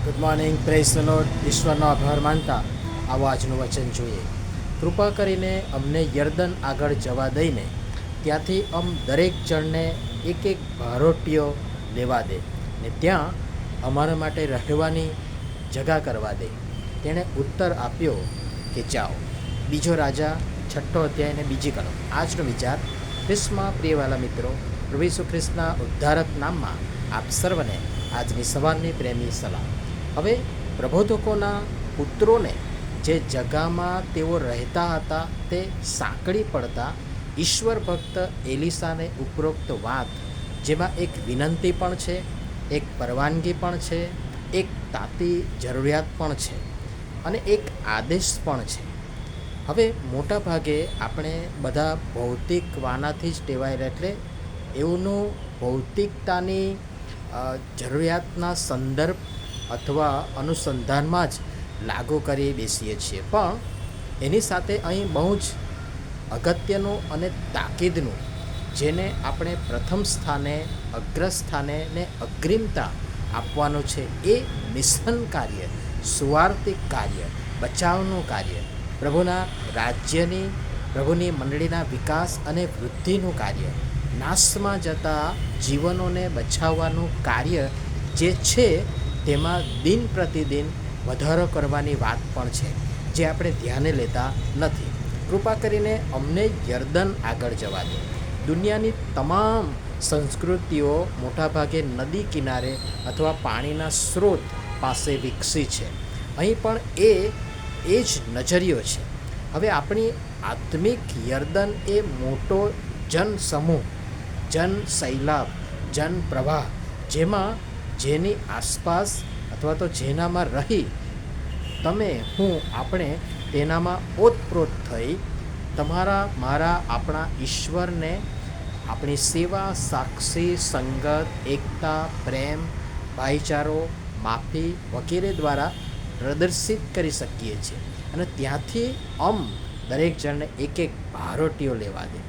Good morning, praise the Lord. ઈશ્વરનો આભાર માનતા આવો આજનું વચન જોઈએ. કૃપા કરીને અમને યર્દન આગળ જવા દઈને ત્યાંથી દરેક જણને એક એક ભારોટીઓ લેવા દે ને ત્યાં અમારા માટે રહેવાની જગા કરવા દે. તેણે ઉત્તર આપ્યો કે જાઓ. બીજો રાજા 6 અધ્યાય ને બીજી કલમ. આજનો વિચાર. ખ્રિસ્તમાં પ્રિયવાલા મિત્રો, પ્રભુ ઈસુ ખ્રિસ્તના ઉદ્ધારક નામમાં આપ સર્વને આજની સવારની પ્રેમી સલામ. હવે પ્રબોધકોના પુત્રોને જે જગામાં તેઓ રહેતા હતા તે સાંકળી પડતા ઈશ્વર ભક્ત એલિસાને ઉપરોક્ત વાત, જેમાં એક વિનંતી પણ છે, એક પરવાનગી પણ છે, એક તાતી જરૂરિયાત પણ છે અને એક આદેશ પણ છે. હવે મોટા ભાગે આપણે બધા ભૌતિક વાનાથી જ ટેવાયેલા, એટલે એઓનું ભૌતિકતાની જરૂરિયાતના સંદર્ભ અથવા અનુસંધાનમાં જ લાગુ કરી બેસીએ છીએ. પણ એની સાથે અહીં બહુ જ અગત્યનું અને તાકીદનું, જેને આપણે પ્રથમ સ્થાને, અગ્રસ્થાને ને અગ્રિમતા આપવાનું છે, એ મિશન કાર્ય, સુવાર્તિક કાર્ય, બચાવનું કાર્ય, પ્રભુના રાજ્યની, પ્રભુની મંડળીના વિકાસ અને વૃદ્ધિનું કાર્ય, નાશમાં જતા જીવનોને બચાવવાનું કાર્ય જે છે, તેમાં દિન પ્રતિદિન વધારો કરવાની વાત પણ છે, જે આપણે ધ્યાને લેતા નથી. કૃપા કરીને અમને યર્દન આગળ જવા દે. દુનિયાની તમામ સંસ્કૃતિઓ મોટાભાગે નદી કિનારે અથવા પાણીના સ્ત્રોત પાસે વિકસી છે. અહીં પણ એ જ નજરિયો છે. હવે આપણી આત્મિક યર્દન એ મોટો જનસમૂહ, જન સૈલાબ, જન પ્રવાહ, જેની આસપાસ અથવા તો જેનામાં રહી તમે, હું, આપણે તેનામાં ઓતપ્રોત થઈ તમારા, મારા, આપણા ઈશ્વરને આપણી સેવા, સાક્ષી, સંગત, એકતા, પ્રેમ, ભાઈચારો, માફી વગેરે દ્વારા પ્રદર્શિત કરી શકીએ છીએ. અને ત્યાંથી દરેક જણને એક એક ભારોટીઓ લેવા દે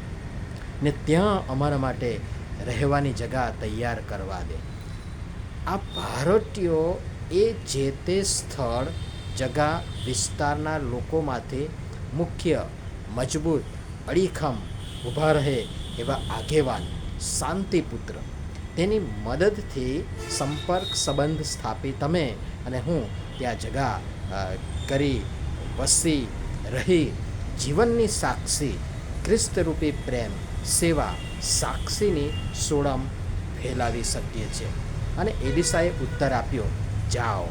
ને ત્યાં અમારા માટે રહેવાની જગા તૈયાર કરવા દે. આ ભારોટીઓ એ જે તે સ્થળ, જગા, વિસ્તારના લોકોમાંથી મુખ્ય, મજબૂત, અડીખમ ઊભા રહે એવા આગેવાન, શાંતિપુત્ર, તેની મદદથી સંપર્ક સંબંધ સ્થાપી તમે અને હું ત્યાં જગા કરી, વસી, રહી, જીવનની સાક્ષી, ખ્રિસ્તરૂપી પ્રેમ, સેવા, સાક્ષીની સોડમ ફેલાવી શકીએ છીએ. અને એલિસાએ ઉત્તર આપ્યો, જાઓ.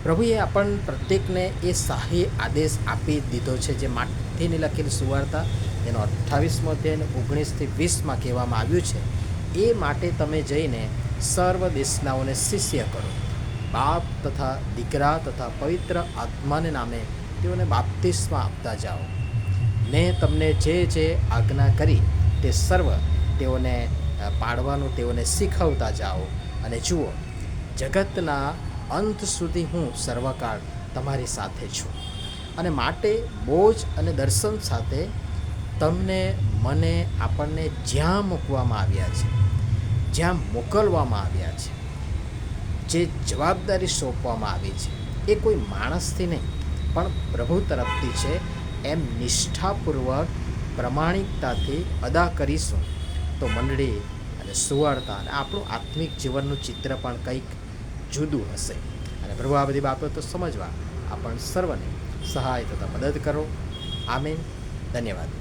પ્રભુએ આપણને પ્રત્યેકને એ શાહી આદેશ આપી દીધો છે, જે માઠીની લખેલી સુવાર્તા એનો 28મો અધ્યાય 19-20 કહેવામાં આવ્યું છે. એ માટે તમે જઈને સર્વ દેશનાઓને શિષ્ય કરો, બાપ તથા દીકરા તથા પવિત્ર આત્માને નામે તેઓને બાપ્તિસ્મા આપતા જાઓ. મેં તમને જે જે આજ્ઞા કરી તે સર્વ તેઓને પાડવાનું તેઓને શીખવતા જાઓ. અને જુઓ, જગતના અંત સુધી હું સર્વકાળ તમારી સાથે છું. અને માટે બોજ અને દર્શન સાથે તમને, મને, આપણને જ્યાં મૂકવામાં આવ્યા છે, જ્યાં મોકલવામાં આવ્યા છે, જે જવાબદારી સોંપવામાં આવી છે, એ કોઈ માણસથી નહીં પણ પ્રભુ તરફથી છે, એમ નિષ્ઠાપૂર્વક, પ્રમાણિકતાથી અદા કરીશું તો મંડળી અને સુવાર્તા અને આપણું આત્મિક જીવનનું ચિત્ર પણ કંઈક જુદું હશે. અને પ્રભુ આ બધી બાબતો સમજવા આપણ સર્વને સહાય તથા મદદ કરો. આમીન. ધન્યવાદ.